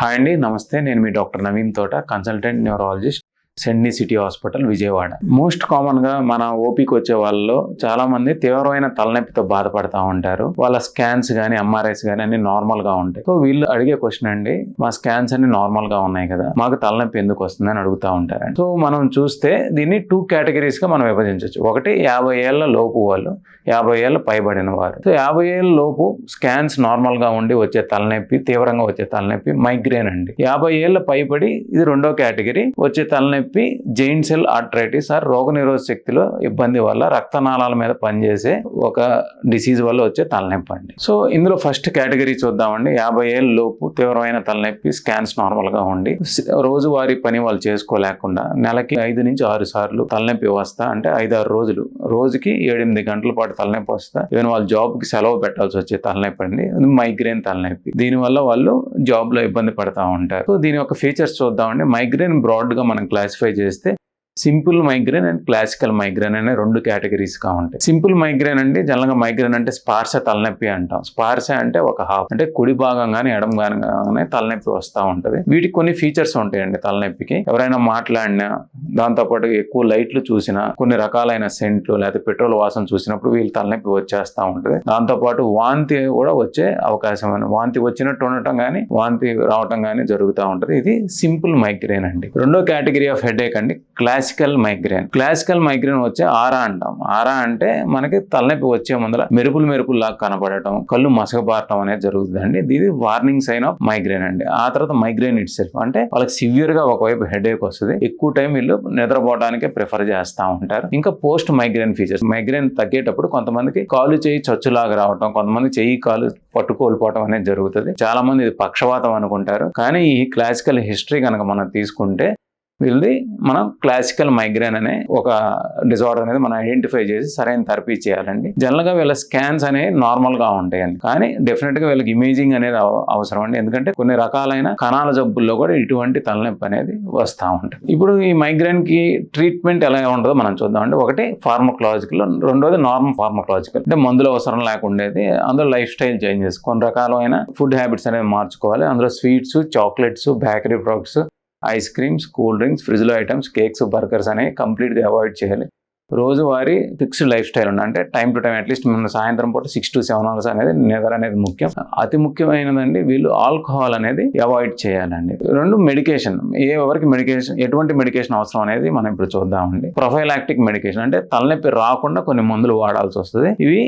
Hi అండి, నమస్తే. నేను మీ doctor Naveen Thota, consultant neurologist, సెండ్నీ సిటీ హాస్పిటల్, విజయవాడ. మోస్ట్ కామన్గా మన ఓపీకి వచ్చే వాళ్ళలో చాలా మంది తీవ్రమైన తలనొప్పితో బాధపడతా ఉంటారు. వాళ్ళ స్కాన్స్ కానీ ఎంఆర్ఐస్ కానీ అన్ని నార్మల్గా ఉంటాయి. సో వీళ్ళు అడిగే క్వశ్చన్ అండి, మా స్కాన్స్ అన్ని నార్మల్గా ఉన్నాయి కదా, మాకు తలనొప్పి ఎందుకు వస్తుందని అడుగుతూ ఉంటారండి. సో మనం చూస్తే దీన్ని 2 కేటగిరీస్గా మనం విభజించవచ్చు. ఒకటి 50 ఏళ్ల లోపు వాళ్ళు, 50 ఏళ్ళు పైబడిన వారు. సో 50 ఏళ్ళ లోపు స్కాన్స్ నార్మల్గా ఉండి వచ్చే తలనొప్పి, తీవ్రంగా వచ్చే తలనొప్పి మైగ్రేన్ అండి. 50 ఏళ్ళ పైబడి ఇది 2వ కేటగిరీ. వచ్చే తలనొప్పి జెయింట్ సెల్ ఆర్థరైటిస్ ఆర్ రోగనిరోధ శక్తిలో ఇబ్బంది వల్ల రక్తనాళాల మీద పనిచేసే ఒక డిసీజ్ వల్ల వచ్చే తలనొప్పి అండి. సో ఇందులో ఫస్ట్ కేటగిరీ చూద్దామండి. 50 ఏళ్ళ లోపు తీవ్రమైన తలనొప్పి, స్కాన్స్ నార్మల్గా ఉండి రోజువారీ పని వాళ్ళు చేసుకోలేకుండా నెలకి 5 నుంచి 6 సార్లు తలనొప్పి వస్తా, అంటే 5-6 రోజులు, రోజుకి 7-8 గంటల పాటు తలనొప్పి వస్తా, ఈవెన్ వాళ్ళ జాబ్కి సెలవు పెట్టాల్సి వచ్చే తలనొప్పి అండి. మైగ్రేన్ తలనొప్పి. దీనివల్ల వాళ్ళు జాబ్లో ఇబ్బంది పడతా ఉంటారు. సో దీని యొక్క ఫీచర్స్ చూద్దామండి. మైగ్రేన్ బ్రాడ్గా మనం క్లాసిఫై చేస్తే simple migraine and classical migraine అనే 2 కేటగిరీస్గా ఉంటాయి. సింపుల్ మైగ్రేన్ అంటే జనరల్గా మైగ్రేన్ అంటే స్పార్శ తలనొప్పి అంటాం. స్పార్శ అంటే ఒక హాఫ్, అంటే కుడి భాగం కానీ ఎడమ భాగంగానే తలనొప్పి వస్తూ ఉంటుంది. వీటికి కొన్ని ఫీచర్స్ ఉంటాయండి తలనొప్పికి. ఎవరైనా మాట్లాడినా, దాంతోపాటు ఎక్కువ లైట్లు చూసినా, కొన్ని రకాలైన సెంట్లు లేదా పెట్రోల్ వాసన చూసినప్పుడు వీళ్ళు తలనొప్పి వచ్చేస్తూ ఉంటుంది. దాంతోపాటు వాంతి కూడా వచ్చే అవకాశం, వాంతి వచ్చినట్టు ఉండటం కానీ వాంతి రావటం కానీ జరుగుతూ ఉంటుంది. ఇది సింపుల్ మైగ్రేన్ అండి. 2వ కేటగిరీ ఆఫ్ హెడేక్ అండి క్లాసికల్ మైగ్రేన్. క్లాసికల్ మైగ్రేన్ వచ్చే ఆరా అంటాం. ఆరా అంటే మనకి తలనొప్పి వచ్చే ముందర మెరుపులు లాగా కనపడటం, కళ్ళు మసకబారటం అనేది జరుగుతుందండి. ఇది వార్నింగ్ సైన్ ఆఫ్ మైగ్రేన్ అండి. ఆ తర్వాత మైగ్రేన్ ఇట్ సెల్ఫ్, అంటే వాళ్ళకి సివియర్ గా ఒకవైపు హెడేక్ వస్తుంది, ఎక్కువ టైం వీళ్ళు నిద్రపోవడానికే ప్రిఫర్ చేస్తూ ఉంటారు. ఇంకా పోస్ట్ మైగ్రేన్ ఫీచర్స్. మైగ్రేన్ తగ్గేటప్పుడు కొంతమందికి కాలు చేయి చచ్చులాగా రావటం, కొంతమంది చెయ్యి కాలు పట్టుకోల్పోవటం అనేది జరుగుతుంది. చాలా మంది ఇది పక్షవాతం అనుకుంటారు, కానీ ఈ క్లాసికల్ హిస్టరీ కనుక మనం తీసుకుంటే వీళ్ళది మనం క్లాసికల్ మైగ్రేన్ అనే ఒక డిజార్డర్ అనేది మనం ఐడెంటిఫై చేసి సరైన థెరపీ చేయాలండి. జనరల్గా వీళ్ళ స్కాన్స్ అనేవి నార్మల్గా ఉంటాయండి, కానీ డెఫినెట్గా వీళ్ళకి ఇమేజింగ్ అనేది అవసరం అండి. ఎందుకంటే కొన్ని రకాలైన కణాల జబ్బుల్లో కూడా ఇటువంటి తలనొప్పి అనేది వస్తూ ఉంటుంది. ఇప్పుడు ఈ మైగ్రేన్కి ట్రీట్మెంట్ ఎలా ఉంటుందో మనం చూద్దామండి. ఒకటి ఫార్మకలాజికల్, రెండోది నార్మల్ ఫార్మకలాజికల్, అంటే మందుల అవసరం లేకుండేది. అందులో లైఫ్ స్టైల్ చేంజెస్, కొన్ని రకాలైన ఫుడ్ హ్యాబిట్స్ అనేవి మార్చుకోవాలి. అందులో sweets, chocolates, bakery products, ice creams, cool drinks, ఫ్రిడ్జ్లో ఐటమ్స్, కేక్స్, బర్గర్స్ అనేవి కంప్లీట్గా అవాయిడ్ చేయాలి. రోజువారీ ఫిక్స్డ్ లైఫ్ స్టైల్ ఉండాలి, అంటే టైం టు టైం అట్లీస్ట్ మన సాయంత్రం పూట 6 to 7 hours అనేది నిద్ర అనేది ముఖ్యం. అతి ముఖ్యమైనదండి, వీళ్ళు ఆల్కహాల్ అనేది అవాయిడ్ చేయాలండి. 2 మెడికేషన్. ఎవరికి మెడికేషన్, ఎటువంటి మెడికేషన్ అవసరం అనేది మనం ఇప్పుడు చూద్దామండి. ప్రొఫైలాక్టిక్ మెడికేషన్ అంటే తలనొప్పి రాకుండా కొన్ని మందులు వాడాల్సి వస్తుంది. ఇవి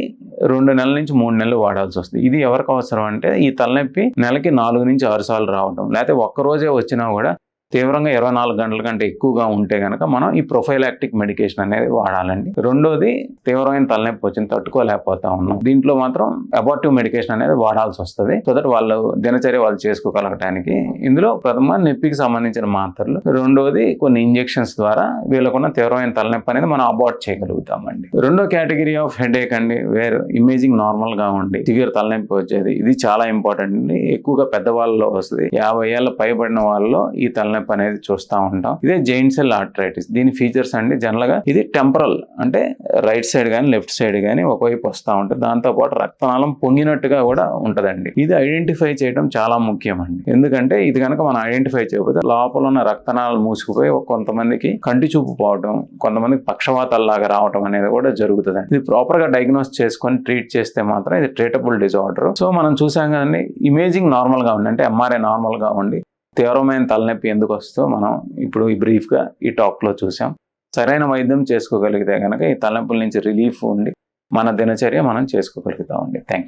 2 నెలల నుంచి 3 నెలలు వాడాల్సి వస్తుంది. ఇది ఎవరికి అవసరం అంటే ఈ తలనొప్పి నెలకి 4 నుంచి 6 సార్లు రావడం, లేకపోతే ఒక్కరోజే వచ్చినా కూడా తీవ్రంగా 24 గంటల కంటే ఎక్కువగా ఉంటే కనుక మనం ఈ ప్రొఫైలాక్టిక్ మెడికేషన్ అనేది వాడాలండి. రెండోది, తీవ్రమైన తలనొప్పి వచ్చింది, తట్టుకోలేకపోతా ఉన్నాం, దీంట్లో మాత్రం అబార్టివ్ మెడికేషన్ అనేది వాడాల్సి వస్తుంది, సో దట్ వాళ్ళు దినచర్య వాళ్ళు చేసుకోగలగటానికి. ఇందులో ప్రథమ నొప్పికి సంబంధించిన మాత్రలు, రెండోది కొన్ని ఇంజెక్షన్స్ ద్వారా వీళ్ళకున్న తీవ్రమైన తలనొప్పి అనేది మనం అబార్ట్ చేయగలుగుతామండి. 2వ కేటగిరీ ఆఫ్ హెడేక్ అండి, వేర్ ఇమేజింగ్ నార్మల్ గా ఉండి సివియర్ తలనొప్పి వచ్చేది. ఇది చాలా ఇంపార్టెంట్ అండి. ఎక్కువగా పెద్దవాళ్ళలో వస్తుంది. 50 ఏళ్ళ పైబడిన వాళ్ళలో ఈ తలనొప్పి అనేది చూస్తూ ఉంటాం. ఇదే జెయింట్ సెల్ ఆర్థరైటిస్. దీని ఫీచర్స్ అండి, జనరల్ గా ఇది టెంపరల్, అంటే రైట్ సైడ్ కానీ లెఫ్ట్ సైడ్ కానీ ఒకవైపు వస్తూ ఉంటుంది. దాంతోపాటు రక్తనాళం పొంగినట్టుగా కూడా ఉంటుందండి. ఇది ఐడెంటిఫై చేయడం చాలా ముఖ్యం అండి. ఎందుకంటే ఇది కనుక మనం ఐడెంటిఫై చేయకపోతే లోపల ఉన్న రక్తనాళాలు మూసుకుపోయి కొంతమందికి కంటి చూపు పోవడం, కొంతమందికి పక్షవాతాల్లాగా రావడం అనేది కూడా జరుగుతుందండి. ఇది ప్రాపర్ గా డయాగ్నోస్ చేసుకొని ట్రీట్ చేస్తే మాత్రం ఇది ట్రీటబుల్ డిజార్డర్. సో మనం చూసాం కదండి, ఇమేజింగ్ నార్మల్ గా ఉంది, అంటే ఎంఆర్ఐ నార్మల్ గా ఉండి తీవ్రమైన తలనొప్పి ఎందుకు వస్తుందో మనం ఇప్పుడు ఈ బ్రీఫ్గా ఈ టాక్లో చూసాం. సరైన వైద్యం చేసుకోగలిగితే కనుక ఈ తలనొప్పుల నుంచి రిలీఫ్ ఉండి మన దినచర్య మనం చేసుకోగలుగుతామండి. Thank you.